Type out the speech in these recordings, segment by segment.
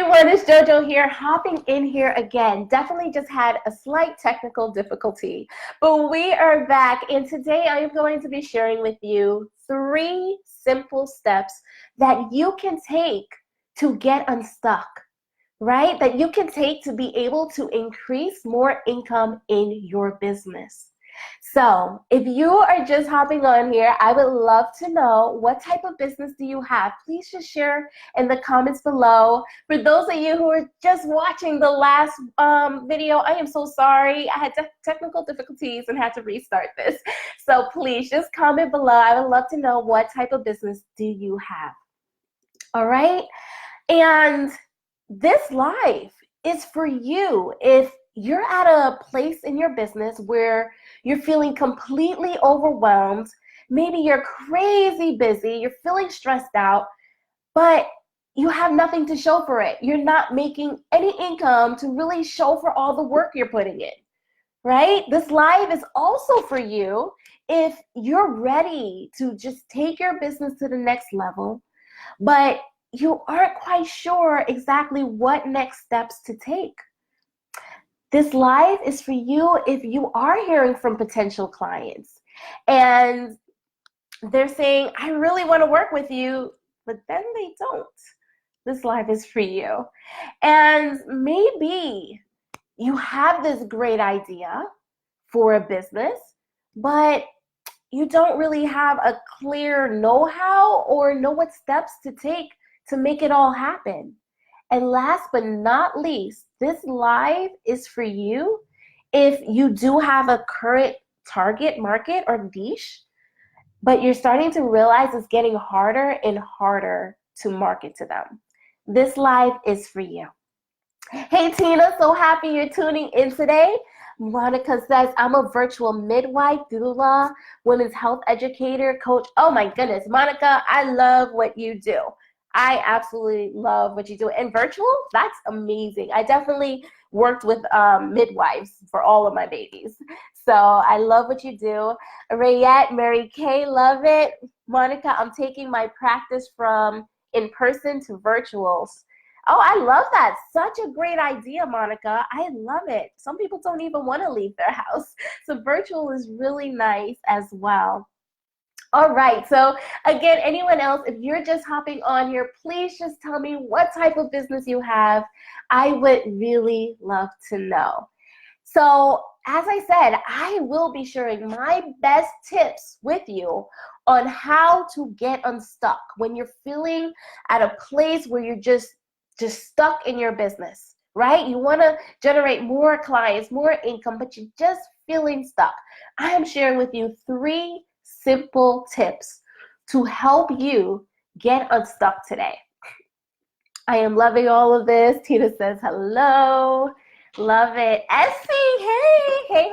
everyone, it's JoJo here, hopping in here again. Definitely just had a slight technical difficulty, but we are back, and today I am going to be sharing with you 3 simple steps that you can take to get unstuck, right? That you can take to be able to increase more income in your business. So if you are just hopping on here, I would love to know, what type of business do you have? Please just share in the comments below. For those of you who are just watching the last video, I am so sorry. I had technical difficulties and had to restart this. So please just comment below. I would love to know, what type of business do you have? All right. And this live is for you. If you're at a place in your business where you're feeling completely overwhelmed, maybe you're crazy busy, you're feeling stressed out, but you have nothing to show for it. You're not making any income to really show for all the work you're putting in, right? This live is also for you if you're ready to just take your business to the next level, but you aren't quite sure exactly what next steps to take. This live is for you if you are hearing from potential clients and they're saying, I really want to work with you, but then they don't. This live is for you. And maybe you have this great idea for a business, but you don't really have a clear know-how or know what steps to take to make it all happen. And last but not least, this live is for you if you do have a current target market or niche, but you're starting to realize it's getting harder and harder to market to them. This live is for you. Hey Tina, so happy you're tuning in today. Monica says, I'm a virtual midwife, doula, women's health educator, coach. Oh my goodness, Monica, I love what you do. I absolutely love what you do. And virtual, that's amazing. I definitely worked with midwives for all of my babies. So I love what you do. Rayette, Mary Kay, love it. Monica, I'm taking my practice from in-person to virtuals. Oh, I love that. Such a great idea, Monica. I love it. Some people don't even want to leave their house. So virtual is really nice as well. All right, so again, anyone else, if you're just hopping on here, please just tell me what type of business you have. I would really love to know. So as I said, I will be sharing my best tips with you on how to get unstuck when you're feeling at a place where you're just stuck in your business, right? You want to generate more clients, more income, but you're just feeling stuck. I am sharing with you 3 simple tips to help you get unstuck today. I am loving all of this. Tina says hello. Love it. Essie, hey.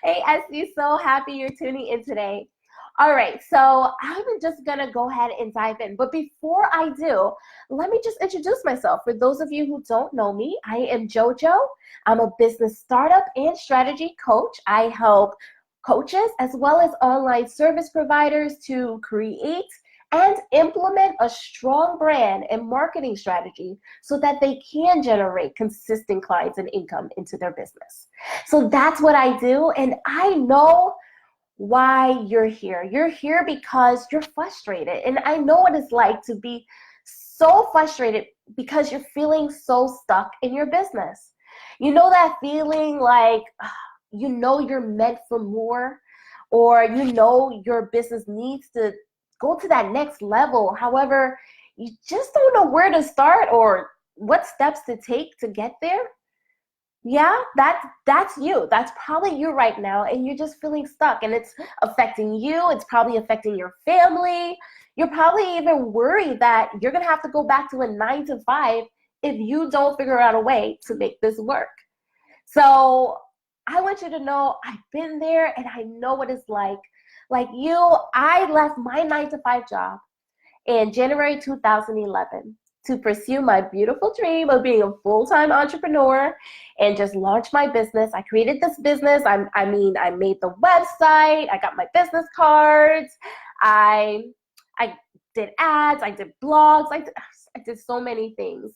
Hey, Essie, so happy you're tuning in today. All right, so I'm just gonna go ahead and dive in. But before I do, let me just introduce myself. For those of you who don't know me, I am JoJo. I'm a business startup and strategy coach. I help coaches as well as online service providers to create and implement a strong brand and marketing strategy so that they can generate consistent clients and income into their business. So that's what I do, and I know why you're here. You're here because you're frustrated, and I know what it's like to be so frustrated because you're feeling so stuck in your business. You know that feeling like, you know you're meant for more, or you know your business needs to go to that next level. However, you just don't know where to start or what steps to take to get there. Yeah, that's you. That's probably you right now, and you're just feeling stuck, and it's affecting you. It's probably affecting your family. You're probably even worried that you're gonna have to go back to a 9-to-5 if you don't figure out a way to make this work. So I want you to know I've been there and I know what it's like. Like you, I left my 9-to-5 job in January 2011 to pursue my beautiful dream of being a full-time entrepreneur and just launch my business. I created this business. I made the website. I got my business cards. I did ads. I did blogs. I did so many things.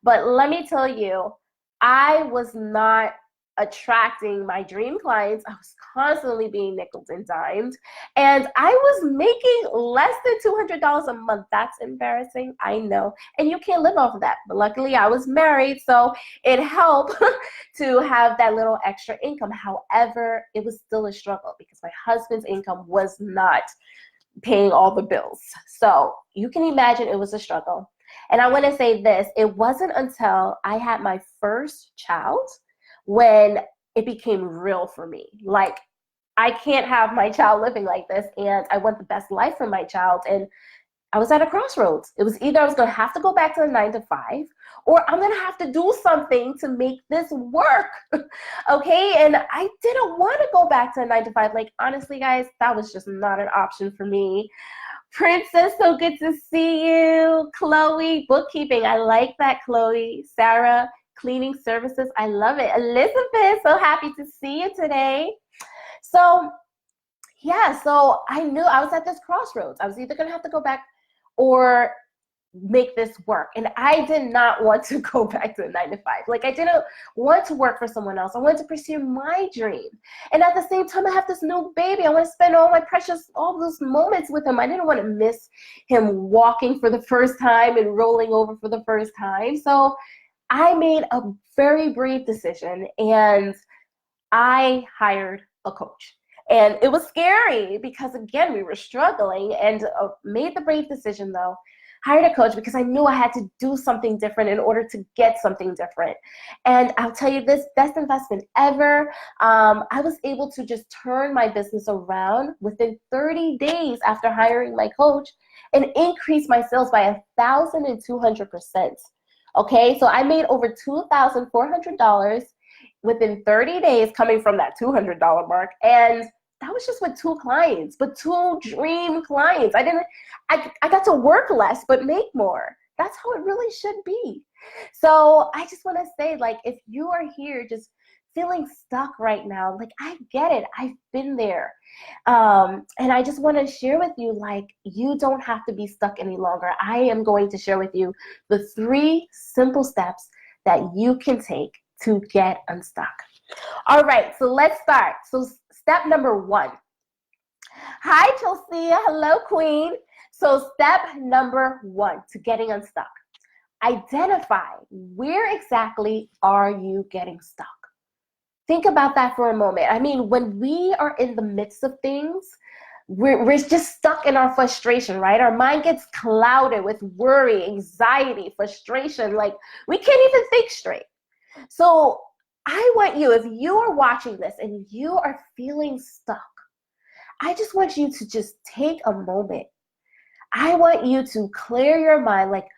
But let me tell you, I was not attracting my dream clients. I was constantly being nickeled and dimed, and I was making less than $200 a month. That's embarrassing, I know, and you can't live off of that. But luckily, I was married, so it helped to have that little extra income. However, it was still a struggle because my husband's income was not paying all the bills. So you can imagine it was a struggle. And I want to say this, it wasn't until I had my first child when it became real for me. Like, I can't have my child living like this, and I want the best life for my child. And I was at a crossroads. It was either I was going to have to go back to the 9 to 5, or I'm going to have to do something to make this work. Okay. And I didn't want to go back to a 9 to 5. Like, honestly, guys, that was just not an option for me. Princess, so good to see you. Chloe, bookkeeping. I like that, Chloe. Sarah, cleaning services. I love it. Elizabeth, so happy to see you today. So yeah, so I knew I was at this crossroads. I was either going to have to go back or make this work. And I did not want to go back to the 9 to 5. Like, I didn't want to work for someone else. I wanted to pursue my dream. And at the same time, I have this new baby. I want to spend all those moments with him. I didn't want to miss him walking for the first time and rolling over for the first time. So I made a very brave decision, and I hired a coach. And it was scary because, again, we were struggling, and made the brave decision, though. Hired a coach because I knew I had to do something different in order to get something different. And I'll tell you this, best investment ever. I was able to just turn my business around within 30 days after hiring my coach and increase my sales by 1,200%. Okay, so I made over $2,400 within 30 days coming from that $200 mark. And that was just with 2 clients, but 2 dream clients. I got to work less, but make more. That's how it really should be. So I just want to say, like, if you are here just feeling stuck right now, like, I get it. I've been there. And I just want to share with you, like, you don't have to be stuck any longer. I am going to share with you the 3 simple steps that you can take to get unstuck. All right, so let's start. So step number 1. Hi, Chelsea. Hello, Queen. So step number 1 to getting unstuck. Identify where exactly are you getting stuck. Think about that for a moment. I mean, when we are in the midst of things, we're just stuck in our frustration, right? Our mind gets clouded with worry, anxiety, frustration. Like, we can't even think straight. So I want you, if you are watching this and you are feeling stuck, I just want you to just take a moment. I want you to clear your mind, like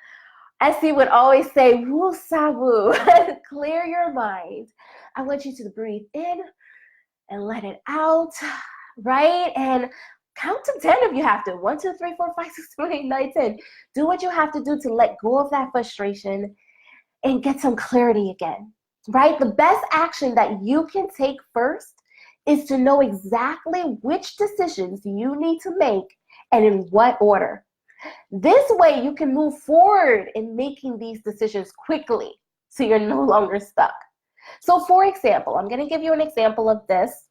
Essie would always say, woo sabu, clear your mind. I want you to breathe in and let it out, right? And count to 10 if you have to. 1, 2, 3, 4, 5, 6, 7, 8, 9, 10. Do what you have to do to let go of that frustration and get some clarity again, right? The best action that you can take first is to know exactly which decisions you need to make and in what order. This way you can move forward in making these decisions quickly so you're no longer stuck. So for example, I'm going to give you an example of this.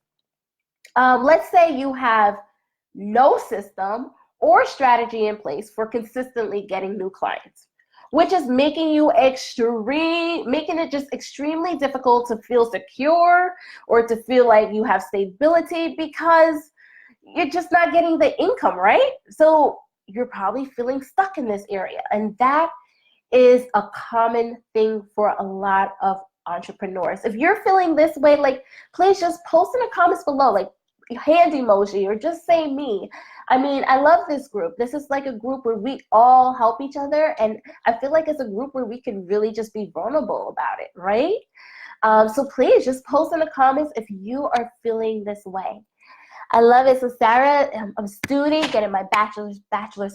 Let's say you have no system or strategy in place for consistently getting new clients, which is making it just extremely difficult to feel secure or to feel like you have stability because you're just not getting the income, right? So you're probably feeling stuck in this area. And that is a common thing for a lot of entrepreneurs. If you're feeling this way, like, please just post in the comments below, like hand emoji, or just say me. I mean, I love this group. This is like a group where we all help each other. And I feel like it's a group where we can really just be vulnerable about it, right? So please just post in the comments if you are feeling this way. I love it. So Sarah, I'm a student getting my bachelor's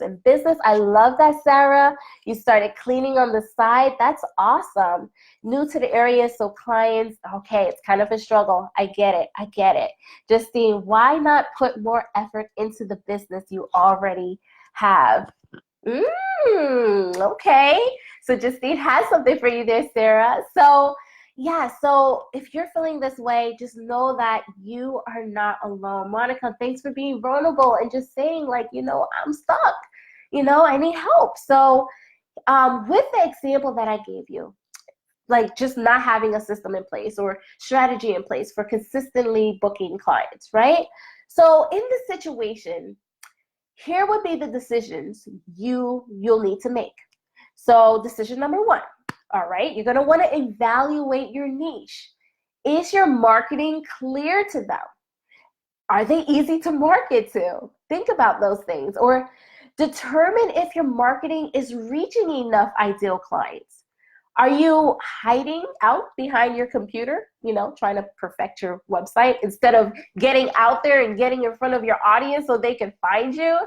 in business. I love that, Sarah. You started cleaning on the side. That's awesome. New to the area, so clients, okay, it's kind of a struggle. I get it. Justine, why not put more effort into the business you already have? Okay. So Justine has something for you there, Sarah. So yeah, so if you're feeling this way, just know that you are not alone. Monica, thanks for being vulnerable and just saying like, I'm stuck. I need help. So with the example that I gave you, like just not having a system in place or strategy in place for consistently booking clients, right? So in this situation, here would be the decisions you'll need to make. So decision number one, all right, you're going to want to evaluate your niche. Is your marketing clear to them? Are they easy to market to? Think about those things. Or determine if your marketing is reaching enough ideal clients. Are you hiding out behind your computer, trying to perfect your website instead of getting out there and getting in front of your audience so they can find you?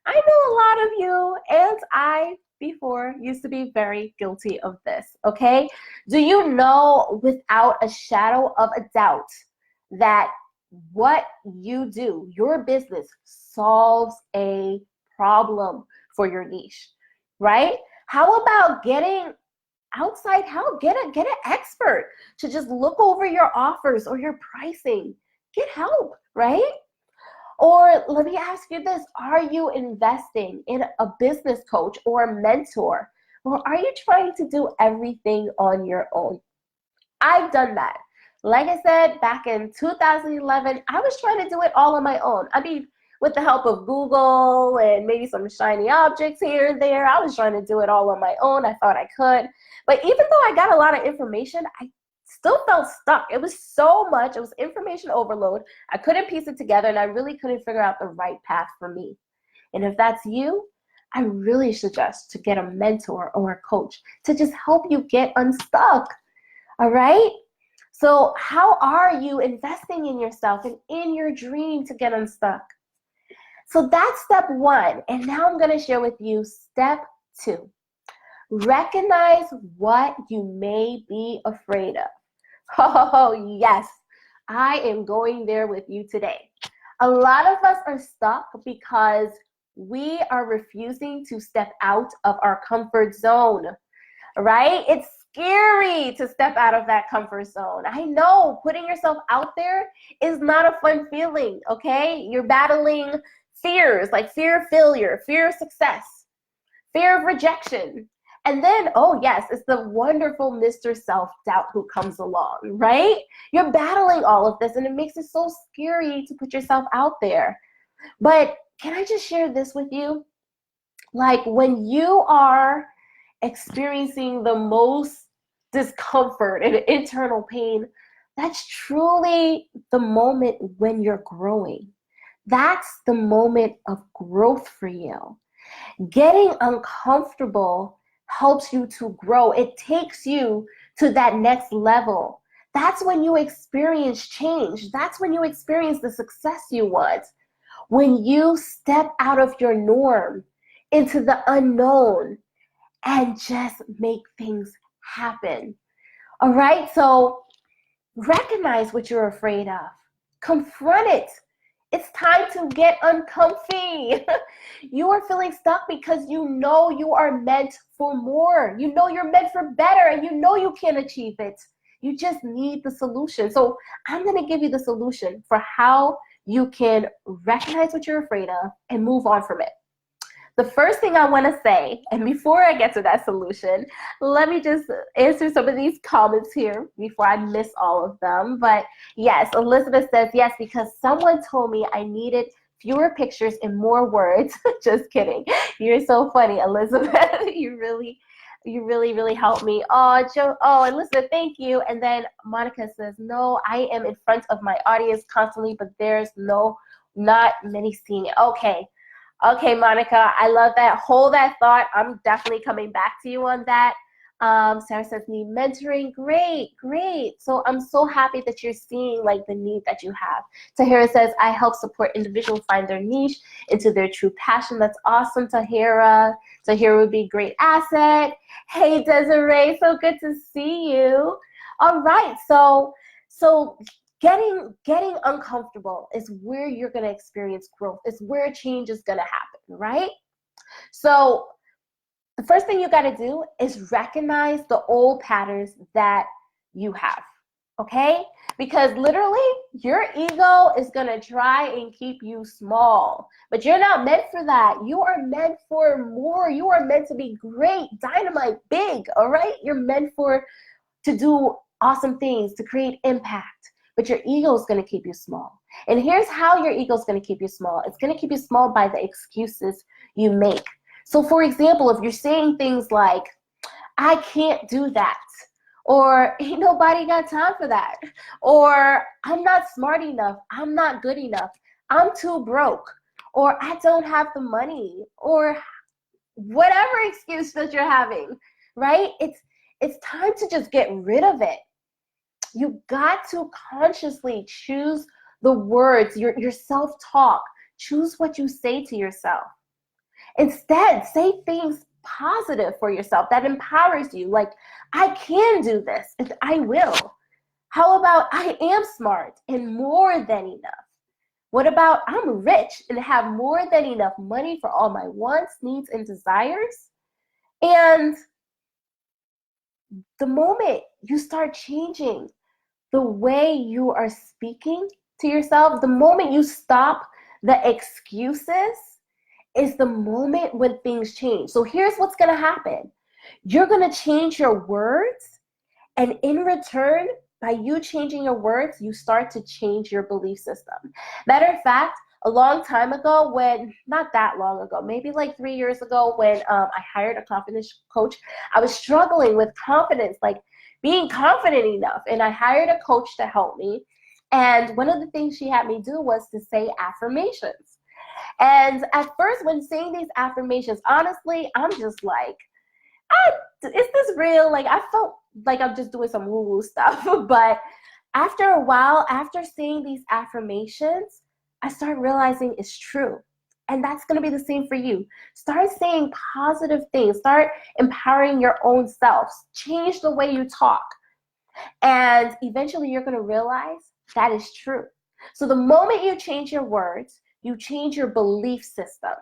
I know a lot of you, and I before used to be very guilty of this, okay? Do you know without a shadow of a doubt that what you do, your business solves a problem for your niche, right? How about getting outside help? Get an expert to just look over your offers or your pricing. Get help, right? Or let me ask you this, are you investing in a business coach or a mentor? Or are you trying to do everything on your own? I've done that. Like I said, back in 2011, I was trying to do it all on my own. I mean, with the help of Google and maybe some shiny objects here and there, I was trying to do it all on my own. I thought I could. But even though I got a lot of information, I still felt stuck. It was so much. It was information overload. I couldn't piece it together, and I really couldn't figure out the right path for me. And if that's you, I really suggest to get a mentor or a coach to just help you get unstuck. All right? So how are you investing in yourself and in your dream to get unstuck? So that's step one. And now I'm going to share with you step two. Recognize what you may be afraid of. Oh, yes. I am going there with you today. A lot of us are stuck because we are refusing to step out of our comfort zone, right? It's scary to step out of that comfort zone. I know putting yourself out there is not a fun feeling, okay? You're battling fears like fear of failure, fear of success, fear of rejection. And then, oh yes, it's the wonderful Mr. Self-Doubt who comes along, right? You're battling all of this and it makes it so scary to put yourself out there. But can I just share this with you? Like when you are experiencing the most discomfort and internal pain, that's truly the moment when you're growing. That's the moment of growth for you. Getting uncomfortable helps you to grow. It takes you to that next level. That's when you experience change. That's when you experience the success you want. When you step out of your norm into the unknown and just make things happen. All right? So recognize what you're afraid of. Confront it. It's time to get uncomfy. You are feeling stuck because you know you are meant for more. You know you're meant for better and you know you can achieve it. You just need the solution. So I'm going to give you the solution for how you can recognize what you're afraid of and move on from it. The first thing I want to say, and before I get to that solution, let me just answer some of these comments here before I miss all of them. But yes, Elizabeth says, yes, because someone told me I needed fewer pictures and more words. Just kidding. You're so funny, Elizabeth. You really helped me. Oh, Elizabeth, thank you. And then Monica says, no, I am in front of my audience constantly, but there's not many seeing it. Okay, Monica, I love that. Hold that thought. I'm definitely coming back to you on that. Sarah says, need mentoring. Great. So I'm so happy that you're seeing like the need that you have. Tahira says, I help support individuals find their niche into their true passion. That's awesome, Tahira. Tahira would be a great asset. Hey, Desiree, so good to see you. All right, so getting uncomfortable is where you're going to experience growth. It's where change is going to happen, right? So the first thing you got to do is recognize the old patterns that you have, okay? Because literally, your ego is going to try and keep you small, but you're not meant for that. You are meant for more. You are meant to be great, dynamite, big, all right? You're meant to do awesome things, to create impact, but your ego is going to keep you small. And here's how your ego is going to keep you small. It's going to keep you small by the excuses you make. So for example, if you're saying things like, I can't do that, or ain't nobody got time for that, or I'm not smart enough, I'm not good enough, I'm too broke, or I don't have the money, or whatever excuse that you're having, right? It's time to just get rid of it. You got to consciously choose the words, your self-talk. Choose what you say to yourself. Instead, say things positive for yourself that empowers you. Like, I can do this and I will. How about I am smart and more than enough? What about I'm rich and have more than enough money for all my wants, needs, and desires? And the moment you start changing the way you are speaking to yourself, the moment you stop the excuses, is the moment when things change. So here's what's going to happen. You're going to change your words, and in return, by you changing your words, you start to change your belief system. Matter of fact, a long time ago, not that long ago, maybe like 3 years ago, when I hired a confidence coach, I was struggling with confidence, like being confident enough. And I hired a coach to help me. And one of the things she had me do was to say affirmations. And at first, when saying these affirmations, honestly, I'm just like, is this real? Like, I felt like I'm just doing some woo-woo stuff. But after a while, after saying these affirmations, I started realizing it's true. And that's going to be the same for you. Start saying positive things. Start empowering your own self. Change the way you talk. And eventually, you're going to realize that is true. So the moment you change your words, you change your belief system.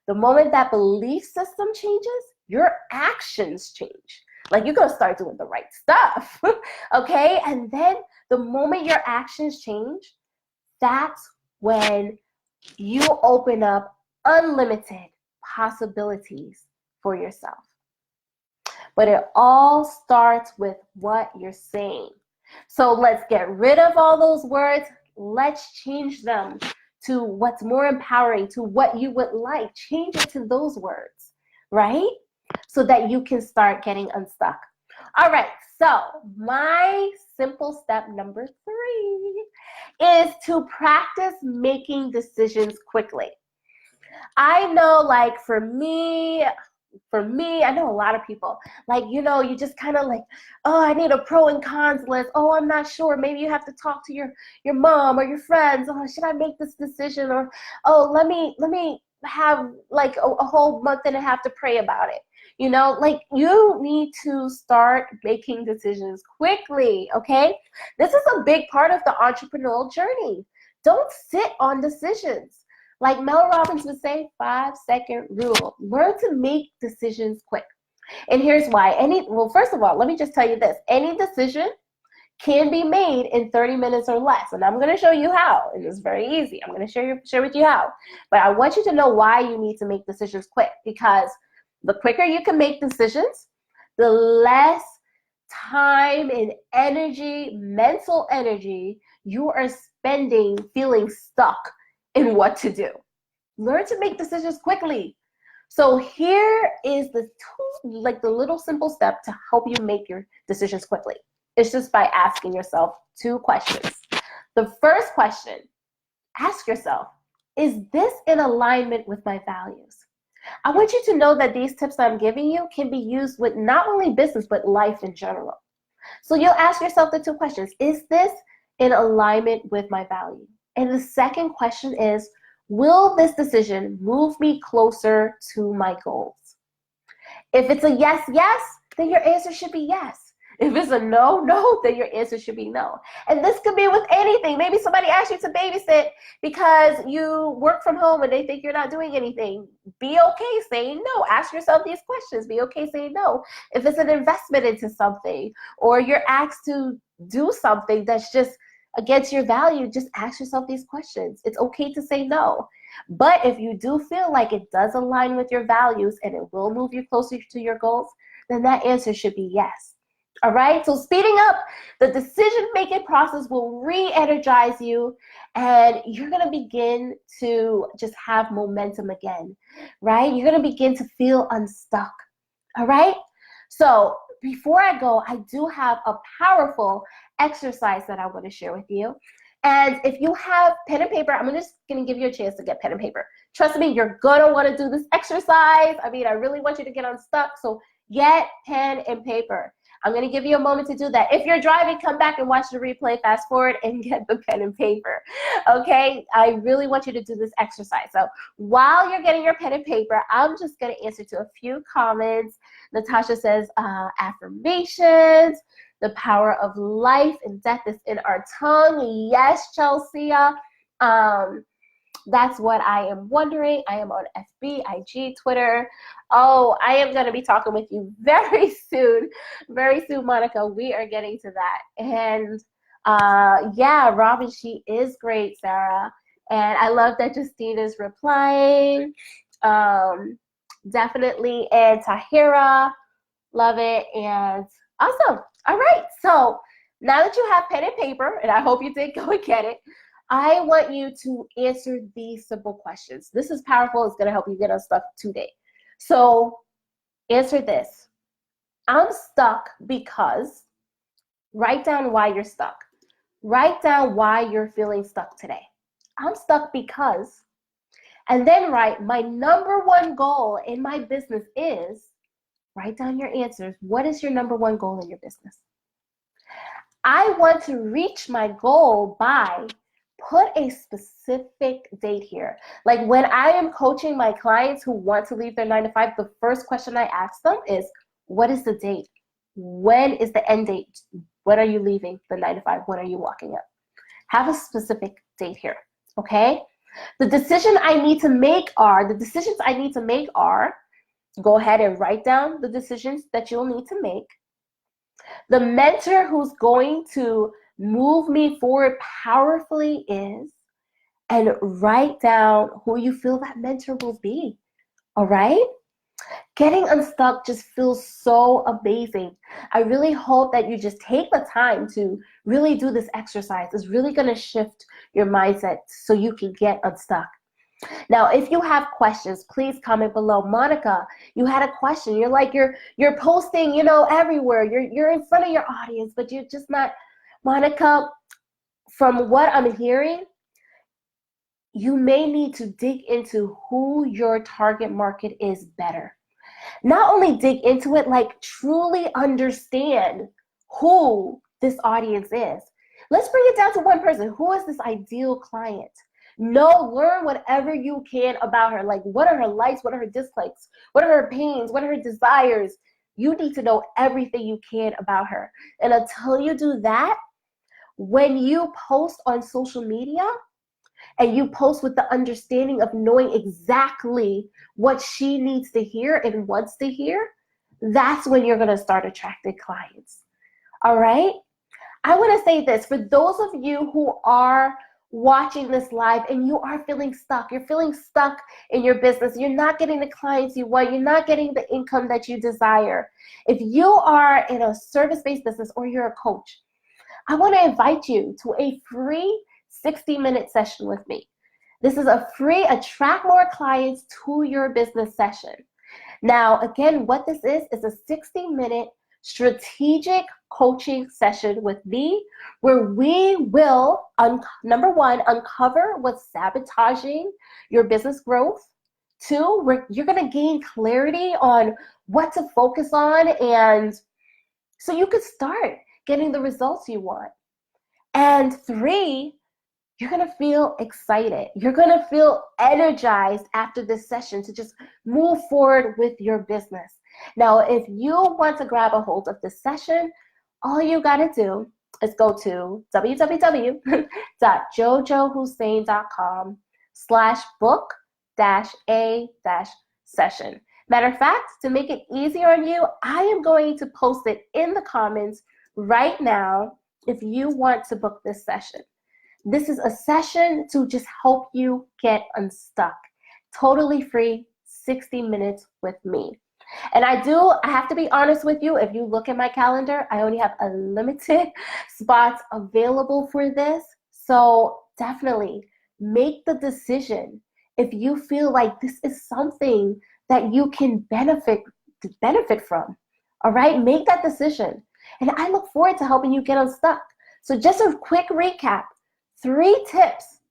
The moment that belief system changes, your actions change. Like, you're going to start doing the right stuff, okay? And then the moment your actions change, that's when you open up unlimited possibilities for yourself. But it all starts with what you're saying. So let's get rid of all those words. Let's change them to what's more empowering, to what you would like. Change it to those words, right? So that you can start getting unstuck. All right, so my simple step number 3 is to practice making decisions quickly. I know, like, for me, I know a lot of people, like, you just kind of like, oh, I need a pro and cons list. Oh, I'm not sure. Maybe you have to talk to your mom or your friends. Oh, should I make this decision? Or, oh, let me have like a whole month and a half to pray about it. Like, you need to start making decisions quickly, okay? This is a big part of the entrepreneurial journey. Don't sit on decisions. Like Mel Robbins would say, 5-second rule. Learn to make decisions quick. And here's why. First of all, let me just tell you this. Any decision can be made in 30 minutes or less. And I'm going to show you how. And it's very easy. I'm going to share with you how. But I want you to know why you need to make decisions quick. Because the quicker you can make decisions, the less time and energy, mental energy, you are spending feeling stuck in what to do. Learn to make decisions quickly. So here is the little simple step to help you make your decisions quickly. It's just by asking yourself 2 questions. The first question, ask yourself, is this in alignment with my values? I want you to know that these tips I'm giving you can be used with not only business, but life in general. So you'll ask yourself the 2 questions. Is this in alignment with my value? And the second question is, will this decision move me closer to my goals? If it's a yes, then your answer should be yes. If it's a no, no, then your answer should be no. And this could be with anything. Maybe somebody asked you to babysit because you work from home and they think you're not doing anything. Be okay saying no. Ask yourself these questions. Be okay saying no. If it's an investment into something, or you're asked to do something that's just against your value, just ask yourself these questions. It's okay to say no. But if you do feel like it does align with your values and it will move you closer to your goals, then that answer should be yes. All right, so speeding up the decision-making process will re-energize you, and you're going to begin to just have momentum again, right? You're going to begin to feel unstuck, all right? So before I go, I do have a powerful exercise that I want to share with you. And if you have pen and paper, I'm just going to give you a chance to get pen and paper. Trust me, you're going to want to do this exercise. I mean, I really want you to get unstuck, so get pen and paper. I'm going to give you a moment to do that. If you're driving, come back and watch the replay, fast forward, and get the pen and paper, okay? I really want you to do this exercise. So while you're getting your pen and paper, I'm just going to answer to a few comments. Natasha says, affirmations. The power of life and death is in our tongue. Yes, Chelsea. That's what I am wondering. I am on FB, IG, Twitter. Oh, I am going to be talking with you very soon. Very soon, Monica. We are getting to that. And yeah, Robin, she is great, Sarah. And I love that Justine is replying. Definitely. And Tahira, love it. And awesome. All right. So now that you have pen and paper, and I hope you did go and get it, I want you to answer these simple questions. This is powerful. It's going to help you get unstuck today. So answer this. I'm stuck because, write down why you're stuck. Write down why you're feeling stuck today. I'm stuck because, and then write, my number one goal in my business is, write down your answers. What is your number one goal in your business? I want to reach my goal by, put a specific date here. Like when I am coaching my clients who want to leave their 9-to-5, the first question I ask them is, what is the date? When is the end date? When are you leaving the 9-to-5? When are you walking up? Have a specific date here, okay? The decisions I need to make are, go ahead and write down the decisions that you'll need to make. The mentor who's going to move me forward powerfully is, and write down who you feel that mentor will be, all right? Getting unstuck just feels so amazing. I really hope that you just take the time to really do this exercise. It's really going to shift your mindset so you can get unstuck. Now, if you have questions, please comment below. Monica, you had a question. You're like, you're posting, you know, everywhere. You're in front of your audience, but you're just not. Monica, from what I'm hearing, you may need to dig into who your target market is better. Not only dig into it, like truly understand who this audience is. Let's bring it down to one person. Who is this ideal client? Learn whatever you can about her. Like, what are her likes? What are her dislikes? What are her pains? What are her desires? You need to know everything you can about her. And until you do that, when you post on social media and you post with the understanding of knowing exactly what she needs to hear and wants to hear, that's when you're going to start attracting clients. All right? I want to say this. For those of you who are watching this live and you are feeling stuck, you're feeling stuck in your business, you're not getting the clients you want, you're not getting the income that you desire. If you are in a service-based business or you're a coach, I want to invite you to a free 60-minute session with me. This is a free attract more clients to your business session. Now, again, what this is a 60-minute strategic coaching session with me where we will, number one, uncover what's sabotaging your business growth. Two, you're going to gain clarity on what to focus on, and so you could start getting the results you want. And three, you're going to feel excited. You're going to feel energized after this session to just move forward with your business. Now, if you want to grab a hold of this session, all you gotta do is go to www.jojohusain.com/book-a-session. Matter of fact, to make it easier on you, I am going to post it in the comments right now if you want to book this session. This is a session to just help you get unstuck. Totally free, 60 minutes with me. And I have to be honest with you, if you look at my calendar, I only have a limited spots available for this. So definitely make the decision if you feel like this is something that you can benefit from. All right, make that decision. And I look forward to helping you get unstuck. So just a quick recap. 3 tips,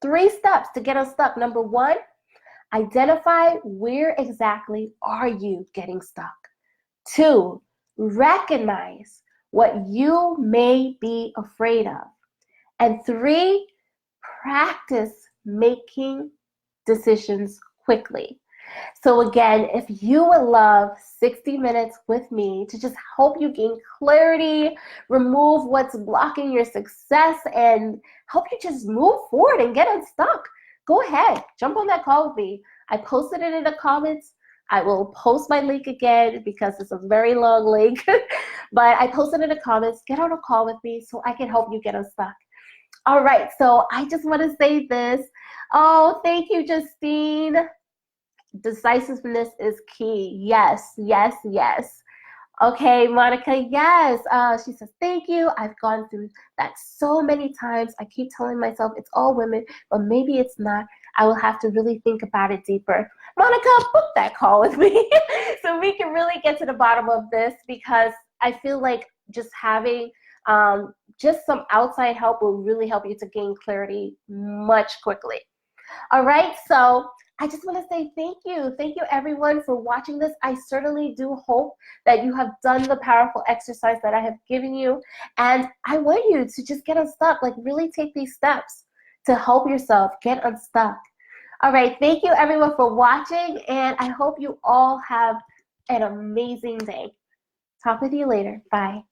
3 steps to get unstuck. Number 1, identify where exactly are you getting stuck. 2, recognize what you may be afraid of. And 3, practice making decisions quickly. So again, if you would love 60 minutes with me to just help you gain clarity, remove what's blocking your success, and help you just move forward and get unstuck, go ahead, jump on that call with me. I posted it in the comments. I will post my link again because it's a very long link, but I posted in the comments. Get on a call with me so I can help you get unstuck. All right, so I just want to say this. Oh, thank you, Justine. Decisiveness is key. Yes, yes, yes. Okay, Monica, yes. She says, thank you. I've gone through that so many times. I keep telling myself it's all women, but maybe it's not. I will have to really think about it deeper. Monica, book that call with me so we can really get to the bottom of this, because I feel like just having just some outside help will really help you to gain clarity much quickly. All right, so I just want to say thank you. Thank you, everyone, for watching this. I certainly do hope that you have done the powerful exercise that I have given you. And I want you to just get unstuck, like really take these steps to help yourself get unstuck. All right, thank you, everyone, for watching. And I hope you all have an amazing day. Talk with you later. Bye.